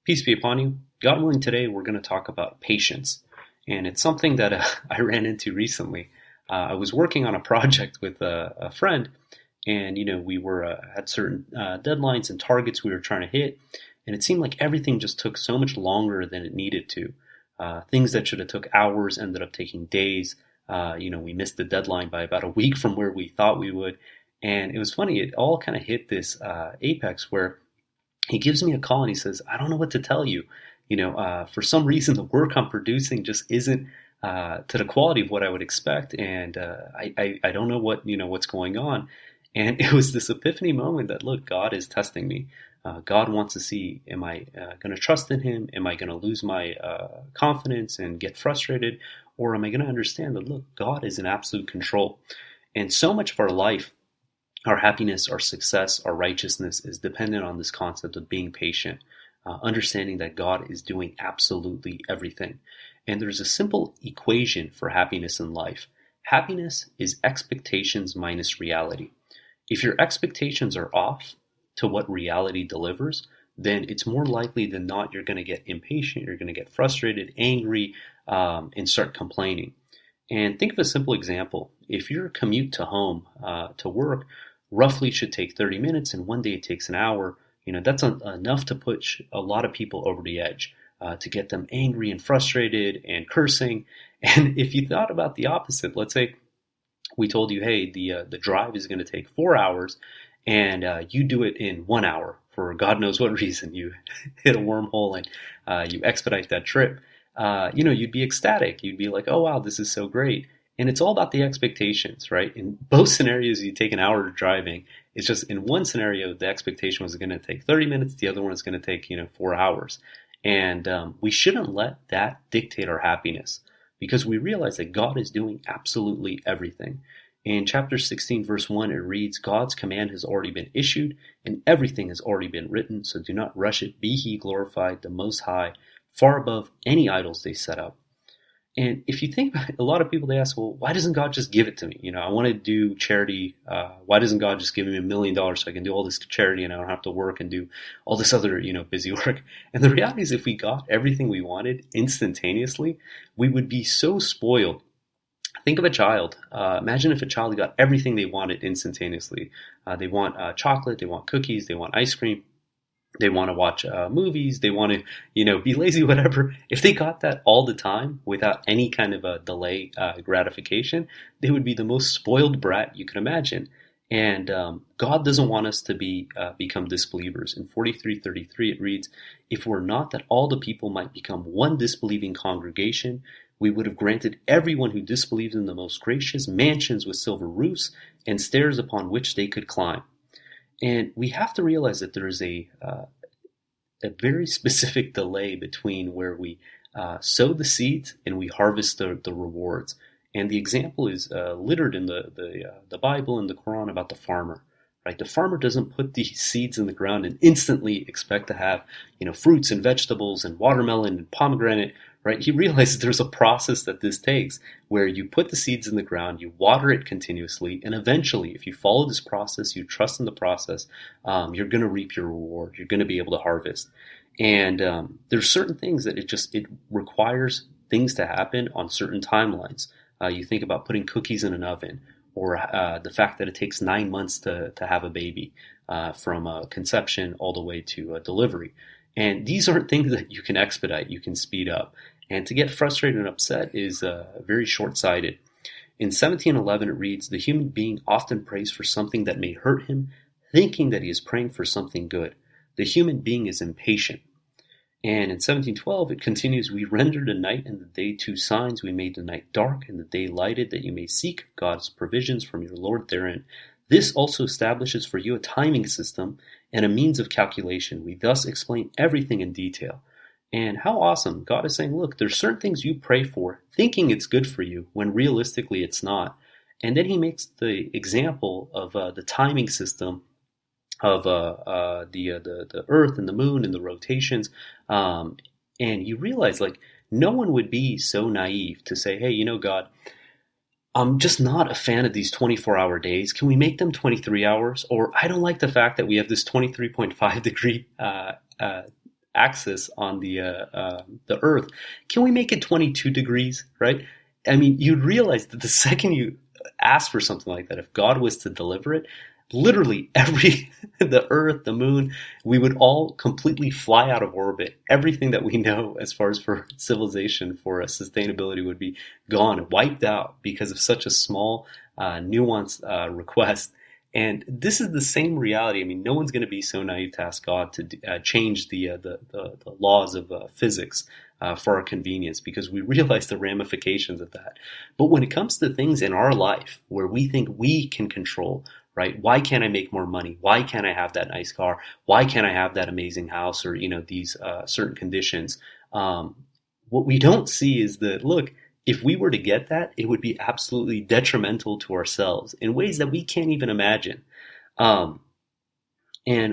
Peace be upon you. God willing, today we're going to talk about patience. And it's something that I ran into recently. I was working on a project with a friend, and we were had certain deadlines and targets we were trying to hit, and it seemed like everything just took so much longer than it needed to. Things that should have took hours ended up taking days. We missed the deadline by about a week from where we thought we would, and it was funny. It all kind of hit this apex where he gives me a call and he says, "I don't know what to tell you. For some reason, the work I'm producing just isn't to the quality of what I would expect, and I don't know what's going on." And it was this epiphany moment that, look, God is testing me. God wants to see, am I going to trust in Him? Am I going to lose my confidence and get frustrated? Or am I going to understand that, look, God is in absolute control? And so much of our life, our happiness, our success, our righteousness is dependent on this concept of being patient, understanding that God is doing absolutely everything. And there's a simple equation for happiness in life. Happiness is expectations minus reality. If your expectations are off to what reality delivers, then it's more likely than not you're going to get impatient, you're going to get frustrated, angry, and start complaining. And think of a simple example. If your commute to home, to work, roughly should take 30 minutes and one day it takes an hour, that's enough to push a lot of people over the edge, to get them angry and frustrated and cursing. And if you thought about the opposite, let's say we told you, hey, the drive is going to take 4 hours, and you do it in 1 hour for God knows what reason. You hit a wormhole and you expedite that trip. You'd be ecstatic. You'd be like, oh, wow, this is so great. And it's all about the expectations, right? In both scenarios, you take an hour driving. It's just in one scenario, the expectation was going to take 30 minutes. The other one is going to take, 4 hours. And we shouldn't let that dictate our happiness, because we realize that God is doing absolutely everything. In chapter 16, verse 1, it reads, "God's command has already been issued, and everything has already been written, so do not rush it. Be He glorified, the Most High, far above any idols they set up." And if you think about it, a lot of people, they ask, well, why doesn't God just give it to me? I want to do charity. Why doesn't God just give me $1 million so I can do all this charity and I don't have to work and do all this other, busy work? And the reality is, if we got everything we wanted instantaneously, we would be so spoiled. Think of a child. Imagine if a child got everything they wanted instantaneously. They want chocolate, they want cookies, they want ice cream. They want to watch movies. They want to, be lazy, whatever. If they got that all the time without any kind of a delay gratification, they would be the most spoiled brat you can imagine. And God doesn't want us to become disbelievers. In 43:33, it reads, "If it were not that all the people might become one disbelieving congregation, we would have granted everyone who disbelieved in the most gracious mansions with silver roofs and stairs upon which they could climb." And we have to realize that there is a very specific delay between where we sow the seeds and we harvest the rewards. And the example is littered in the Bible and the Quran about the farmer. Right? The farmer doesn't put these seeds in the ground and instantly expect to have, fruits and vegetables and watermelon and pomegranate. Right? He realizes there's a process that this takes, where you put the seeds in the ground, you water it continuously, and eventually, if you follow this process, you trust in the process, you're going to reap your reward. You're going to be able to harvest. And there's certain things that it requires things to happen on certain timelines. You think about putting cookies in an oven, or the fact that it takes 9 months to have a baby, from conception all the way to delivery. And these aren't things that you can expedite, you can speed up. And to get frustrated and upset is very short-sighted. In 17:11, it reads, "The human being often prays for something that may hurt him, thinking that he is praying for something good. The human being is impatient." And in 17:12, it continues, "We rendered the night and the day two signs. We made the night dark and the day lighted, that you may seek God's provisions from your Lord therein. This also establishes for you a timing system and a means of calculation. We thus explain everything in detail." And how awesome. God is saying, look, there's certain things you pray for, thinking it's good for you, when realistically it's not. And then he makes the example of the timing system of the earth and the moon and the rotations. And you realize, no one would be so naive to say, hey, God, I'm just not a fan of these 24-hour days. Can we make them 23 hours? Or I don't like the fact that we have this 23.5 degree axis on the Earth. Can we make it 22 degrees, right? I mean, you'd realize that the second you ask for something like that, if God was to deliver it, literally the Earth, the Moon, we would all completely fly out of orbit. Everything that we know as far as for civilization, for sustainability, would be gone, wiped out because of such a small, nuanced request. And this is the same reality. I mean, no one's going to be so naive to ask God to change the laws of physics for our convenience, because we realize the ramifications of that. But when it comes to things in our life where we think we can control, right? Why can't I make more money? Why can't I have that nice car? Why can't I have that amazing house? Or, these certain conditions. What we don't see is that, look, if we were to get that, it would be absolutely detrimental to ourselves in ways that we can't even imagine. And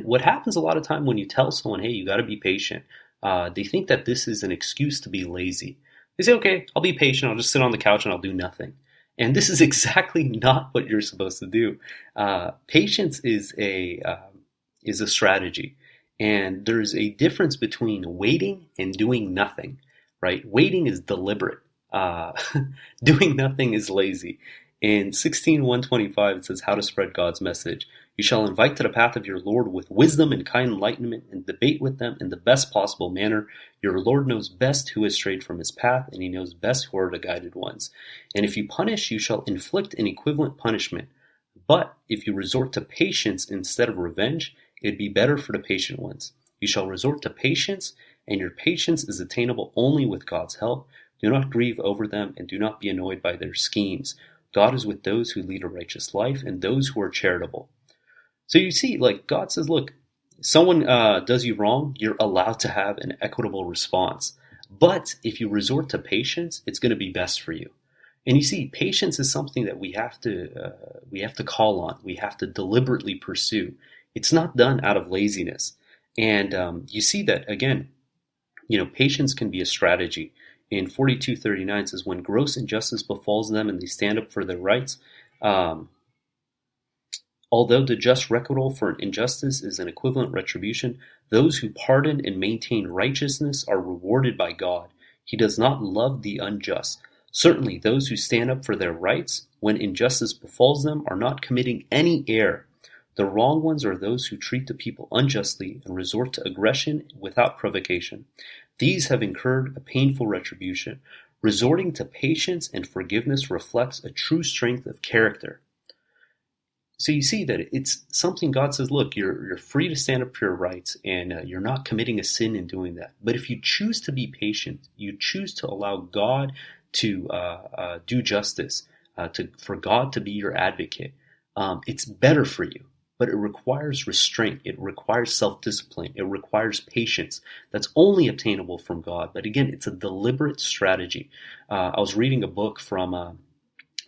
what happens a lot of time when you tell someone, hey, you got to be patient, they think that this is an excuse to be lazy. They say, okay, I'll be patient. I'll just sit on the couch and I'll do nothing. And this is exactly not what you're supposed to do. Patience is a strategy. And there's a difference between waiting and doing nothing, right? Waiting is deliberate. Doing nothing is lazy. In 16:125, it says how to spread God's message. You shall invite to the path of your Lord with wisdom and kind enlightenment, and debate with them in the best possible manner. Your Lord knows best who has strayed from his path, and he knows best who are the guided ones. And if you punish, you shall inflict an equivalent punishment. But if you resort to patience instead of revenge, it'd be better for the patient ones. You shall resort to patience, and your patience is attainable only with God's help. Do not grieve over them, and do not be annoyed by their schemes. God is with those who lead a righteous life and those who are charitable. So you see, like, God says, look, someone does you wrong, you're allowed to have an equitable response. But if you resort to patience, it's going to be best for you. And you see, patience is something that we have to call on. We have to deliberately pursue. It's not done out of laziness. And you see that, again, patience can be a strategy. In 42:39 it says, when gross injustice befalls them and they stand up for their rights, although the just requital for an injustice is an equivalent retribution, those who pardon and maintain righteousness are rewarded by God. He does not love the unjust. Certainly those who stand up for their rights when injustice befalls them are not committing any error. The wrong ones are those who treat the people unjustly and resort to aggression without provocation. These have incurred a painful retribution. Resorting to patience and forgiveness reflects a true strength of character. So you see that it's something God says, look, you're free to stand up for your rights, and you're not committing a sin in doing that. But if you choose to be patient, you choose to allow God to do justice, for God to be your advocate, it's better for you. But it requires restraint. It requires self-discipline. It requires patience. That's only obtainable from God. But again, it's a deliberate strategy. I was reading a book from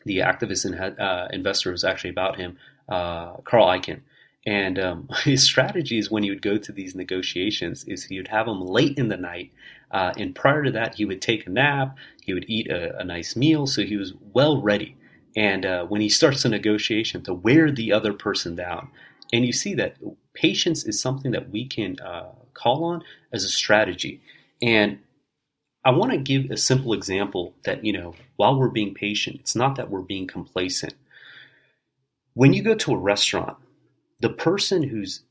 the activist investor, who's actually about him, Carl Icahn. And his strategy is, when he would go to these negotiations, is he would have them late in the night. And prior to that, he would take a nap. He would eat a nice meal. So he was well ready. And when he starts a negotiation, to wear the other person down. And you see that patience is something that we can call on as a strategy. And I want to give a simple example that, while we're being patient, it's not that we're being complacent. When you go to a restaurant, the person who's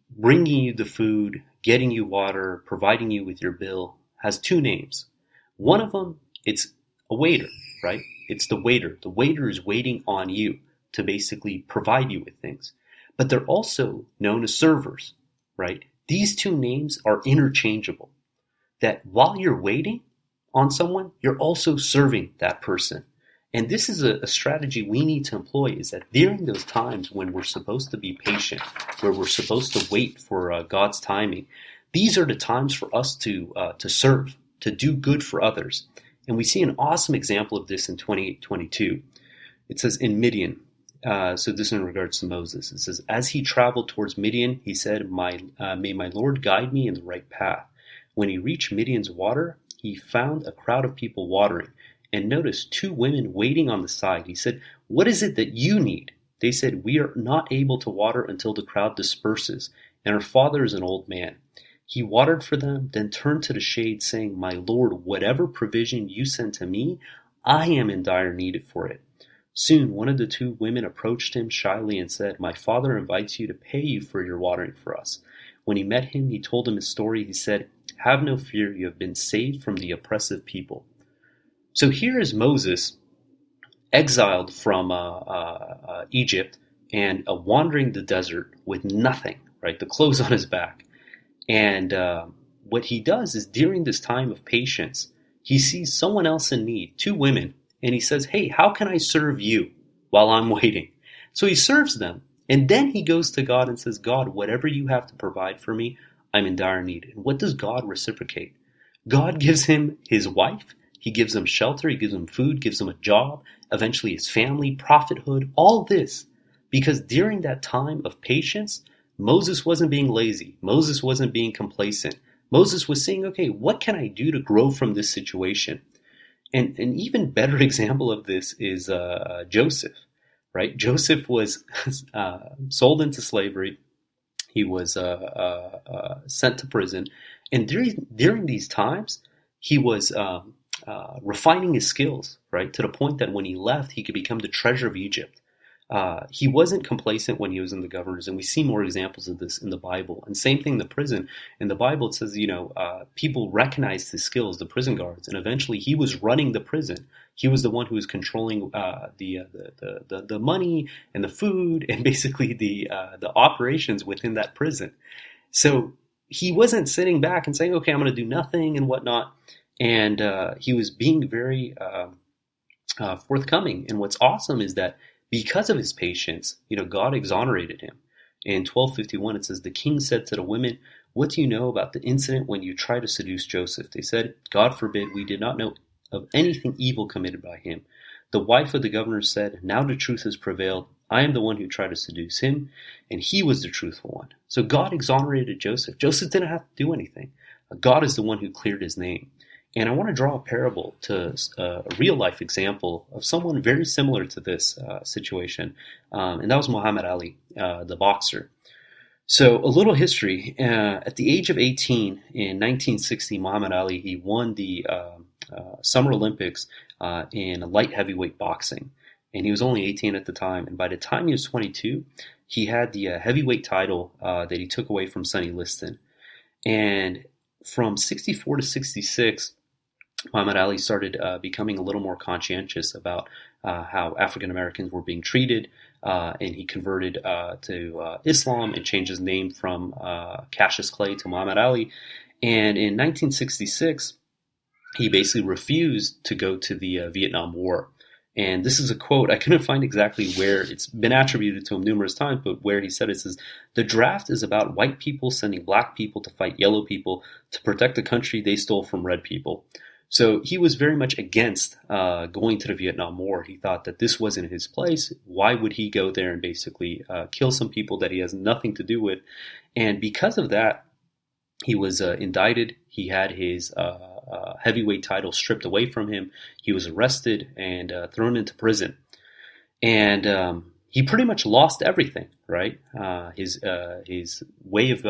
bringing you the food, getting you water, providing you with your bill, has two names. One of them, it's a waiter, right? It's the waiter. The waiter is waiting on you to basically provide you with things. But they're also known as servers, right? These two names are interchangeable. That while you're waiting on someone, you're also serving that person. And this is a strategy we need to employ, is that during those times when we're supposed to be patient, where we're supposed to wait for God's timing, these are the times for us to serve, to do good for others. And we see an awesome example of this in 28:22. It says in Midian, so this in regards to Moses, it says, as he traveled towards Midian, he said, may my Lord guide me in the right path. When he reached Midian's water, he found a crowd of people watering, and noticed two women waiting on the side. He said, what is it that you need? They said, we are not able to water until the crowd disperses, and our father is an old man. He watered for them, then turned to the shade, saying, My Lord, whatever provision you send to me, I am in dire need for it. Soon one of the two women approached him shyly and said, My father invites you to pay you for your watering for us. When he met him, he told him his story. He said, Have no fear, you have been saved from the oppressive people. So here is Moses, exiled from Egypt and wandering the desert with nothing, right? The clothes on his back. And what he does is during this time of patience, he sees someone else in need, two women, and he says, Hey, how can I serve you while I'm waiting? So he serves them. And then he goes to God and says, God, whatever you have to provide for me, I'm in dire need. And what does God reciprocate? God gives him his wife. He gives him shelter. He gives him food, gives him a job, eventually his family, prophethood, all this. Because during that time of patience, Moses wasn't being lazy. Moses wasn't being complacent. Moses was saying, okay, what can I do to grow from this situation? And an even better example of this is Joseph, right? Joseph was sold into slavery. He was sent to prison. And during these times, he was refining his skills, right? To the point that when he left, he could become the treasure of Egypt. He wasn't complacent when he was in the governors, and we see more examples of this in the Bible. And same thing in the prison. In the Bible, it says, people recognized his skills, the prison guards, and eventually he was running the prison. He was the one who was controlling the money and the food and basically the operations within that prison. So he wasn't sitting back and saying, okay, I'm going to do nothing and whatnot. And he was being very forthcoming. And what's awesome is that because of his patience, God exonerated him. In 1251, it says, The king said to the women, What do you know about the incident when you tried to seduce Joseph? They said, God forbid, we did not know of anything evil committed by him. The wife of the governor said, Now the truth has prevailed. I am the one who tried to seduce him, and he was the truthful one. So God exonerated Joseph. Joseph didn't have to do anything. God is the one who cleared his name. And I want to draw a parable to a real-life example of someone very similar to this situation, and that was Muhammad Ali, the boxer. So a little history. At the age of 18 in 1960, Muhammad Ali, he won the Summer Olympics in light heavyweight boxing. And he was only 18 at the time. And by the time he was 22, he had the heavyweight title that he took away from Sonny Liston. And from 64 to 66, Muhammad Ali started becoming a little more conscientious about how African Americans were being treated, and he converted to Islam and changed his name from Cassius Clay to Muhammad Ali. And in 1966, he basically refused to go to the Vietnam War. And this is a quote, I couldn't find exactly where, it's been attributed to him numerous times, but where he said it says, The draft is about white people sending black people to fight yellow people to protect the country they stole from red people. So he was very much against going to the Vietnam War. He thought that this wasn't his place. Why would he go there and basically kill some people that he has nothing to do with? And because of that, he was indicted. He had his heavyweight title stripped away from him. He was arrested and thrown into prison. And he pretty much lost everything, right? His way of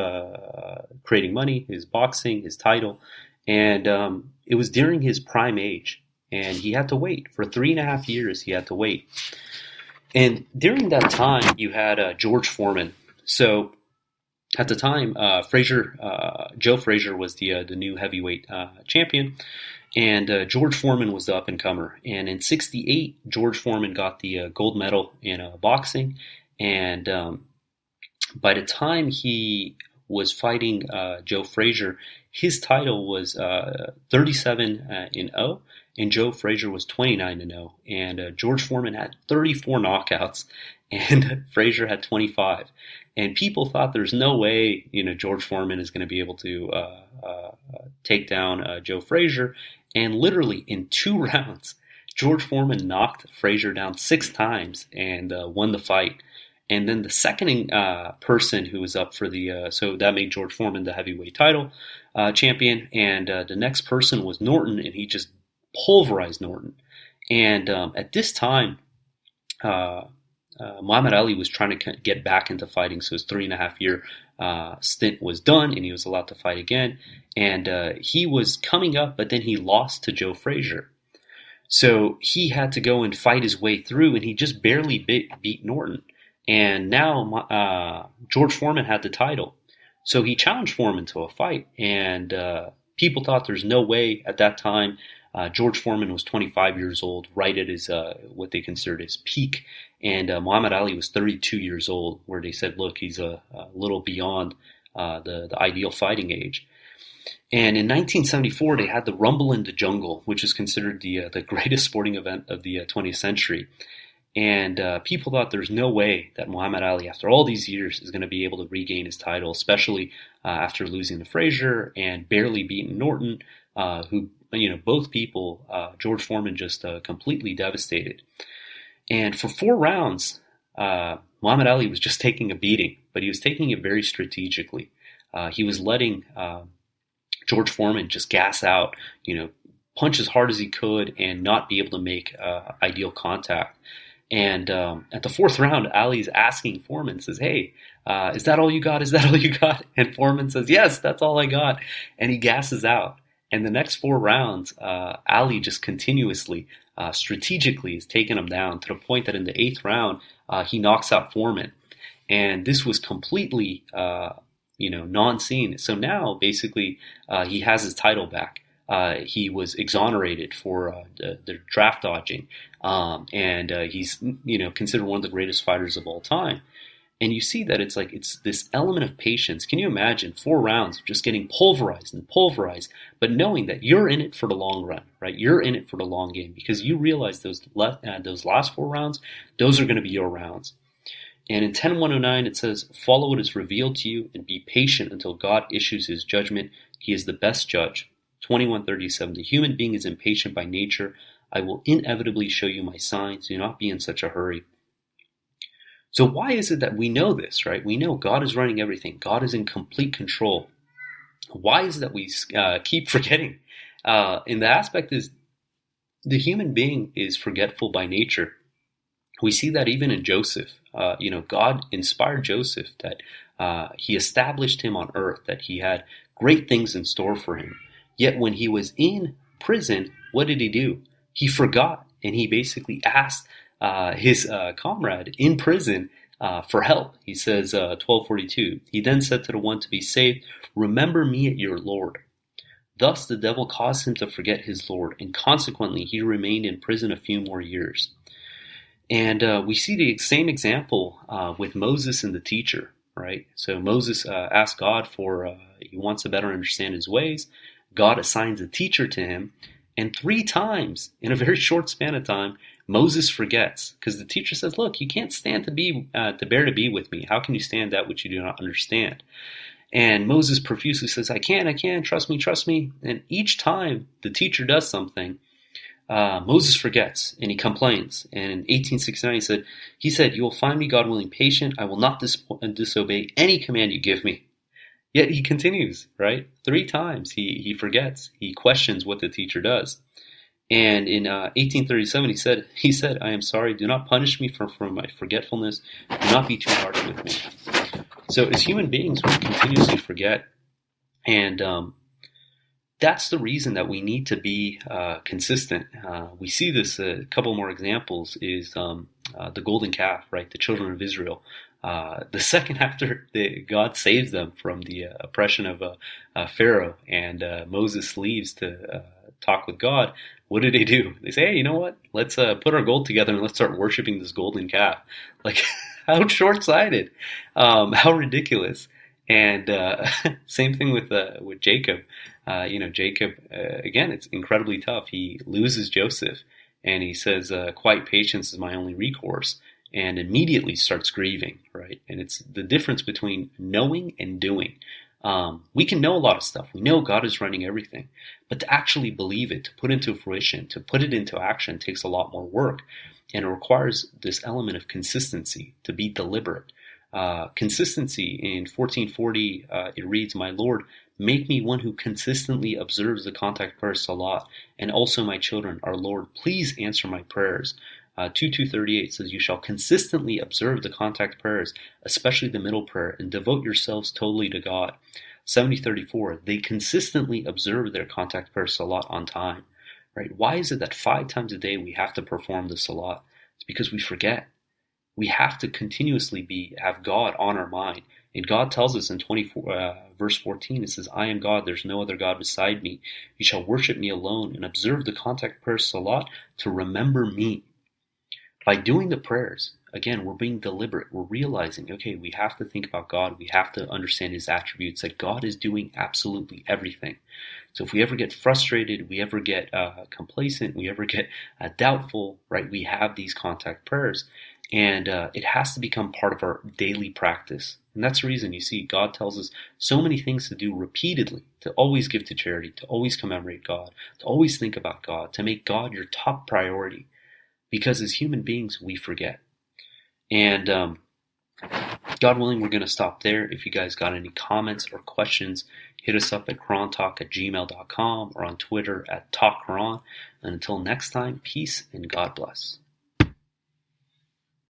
creating money, his boxing, his title. And it was during his prime age. And he had to wait. For 3.5 years, he had to wait. And during that time, you had George Foreman. So at the time, Joe Frazier was the new heavyweight champion, and George Foreman was the up-and-comer. And in '68, George Foreman got the gold medal in boxing, and by the time he was fighting Joe Frazier, his title was 37-0, and Joe Frazier was 29-0, and George Foreman had 34 knockouts, and Frazier had 25. And people thought there's no way, George Foreman is going to be able to take down Joe Frazier. And literally in 2 rounds, George Foreman knocked Frazier down 6 times and won the fight. And then the second person who was up for so that made George Foreman the heavyweight title champion. And the next person was Norton, and he just pulverized Norton. And at this time, Muhammad Ali was trying to get back into fighting, so his 3.5 year stint was done, and he was allowed to fight again. And he was coming up, but then he lost to Joe Frazier. So he had to go and fight his way through, and he just barely beat Norton. And now George Foreman had the title. So he challenged Foreman to a fight, and people thought there's no way at that time. George Foreman was 25 years old, right at his what they considered his peak, and Muhammad Ali was 32 years old, where they said, look, he's a little beyond the ideal fighting age. And in 1974, they had the Rumble in the Jungle, which is considered the greatest sporting event of the 20th century. And people thought there's no way that Muhammad Ali, after all these years, is going to be able to regain his title, especially after losing to Frazier and barely beating Norton, who, both people, George Foreman just completely devastated. And for 4 rounds, Muhammad Ali was just taking a beating, but he was taking it very strategically. He was letting George Foreman just gas out, punch as hard as he could and not be able to make ideal contact. And at the 4th round, Ali's asking Foreman, says, hey, is that all you got? Is that all you got? And Foreman says, yes, that's all I got. And he gasses out. And the next 4 rounds, Ali just continuously, strategically is taking him down to the point that in the 8th round, he knocks out Foreman. And this was completely, non-seen. So now, basically, he has his title back. He was exonerated for the draft dodging, and he's considered one of the greatest fighters of all time. And you see that it's this element of patience. Can you imagine 4 rounds of just getting pulverized and pulverized, but knowing that you're in it for the long run, right? You're in it for the long game because you realize those last 4 rounds, those are going to be your rounds. And in 10:109 it says, "Follow what is revealed to you and be patient until God issues His judgment. He is the best judge." 21:37, "The human being is impatient by nature. I will inevitably show you my signs. Do not be in such a hurry." So why is it that we know this, right? We know God is running everything. God is in complete control. Why is it that we keep forgetting? And the aspect is the human being is forgetful by nature. We see that even in Joseph. God inspired Joseph that He established him on earth, that He had great things in store for him. Yet when he was in prison, what did he do? He forgot, and he basically asked his comrade in prison for help. He says, 12:42, "He then said to the one to be saved, 'Remember me at your Lord.' Thus the devil caused him to forget his Lord, and consequently he remained in prison a few more years." And we see the same example with Moses and the teacher, right? So Moses asked God he wants to better understand his ways. God assigns a teacher to him, and 3 times in a very short span of time, Moses forgets because the teacher says, "Look, you can't stand to bear to be with me. How can you stand that which you do not understand?" And Moses profusely says, I can, trust me. And each time the teacher does something, Moses forgets and he complains. And in 1869, he said, "You will find me, God willing, patient. I will not disobey any command you give me." Yet he continues, right? 3 times he forgets. He questions what the teacher does. And in 1837, he said, "I am sorry. Do not punish me for my forgetfulness. Do not be too harsh with me." So as human beings, we continuously forget. And that's the reason that we need to be consistent. We see this, a couple more examples is the golden calf, right? The children of Israel. The second after God saves them from the oppression of Pharaoh, and Moses leaves to talk with God, what do? They say, "Hey, you know what? Let's put our gold together and let's start worshiping this golden calf." Like, how short-sighted, how ridiculous. And same thing with Jacob. Jacob, again, it's incredibly tough. He loses Joseph, and he says, "Quiet patience is my only recourse," and immediately starts grieving, right? And it's the difference between knowing and doing. We can know a lot of stuff. We know God is running everything. But to actually believe it, to put into fruition, to put it into action takes a lot more work. And it requires this element of consistency, to be deliberate. Consistency in 1440, it reads, "My Lord, make me one who consistently observes the contact prayer salat, and also my children. Our Lord, please answer my prayers." 2:38 says, "You shall consistently observe the contact prayers, especially the middle prayer, and devote yourselves totally to God." 70:34, they consistently observe their contact prayer salat on time. Right? Why is it that 5 times a day we have to perform the salat? It's because we forget. We have to continuously have God on our mind. And God tells us in verse 14, it says, "I am God, there's no other God beside me. You shall worship me alone and observe the contact prayer salat to remember me." By doing the prayers, again, we're being deliberate. We're realizing, okay, we have to think about God. We have to understand his attributes, that God is doing absolutely everything. So if we ever get frustrated, we ever get complacent, we ever get doubtful, right, we have these contact prayers. And it has to become part of our daily practice. And that's the reason you see God tells us so many things to do repeatedly, to always give to charity, to always commemorate God, to always think about God, to make God your top priority. Because as human beings, we forget. And God willing, we're going to stop there. If you guys got any comments or questions, hit us up at QuranTalk@gmail.com or on Twitter @TalkQuran. And until next time, peace and God bless.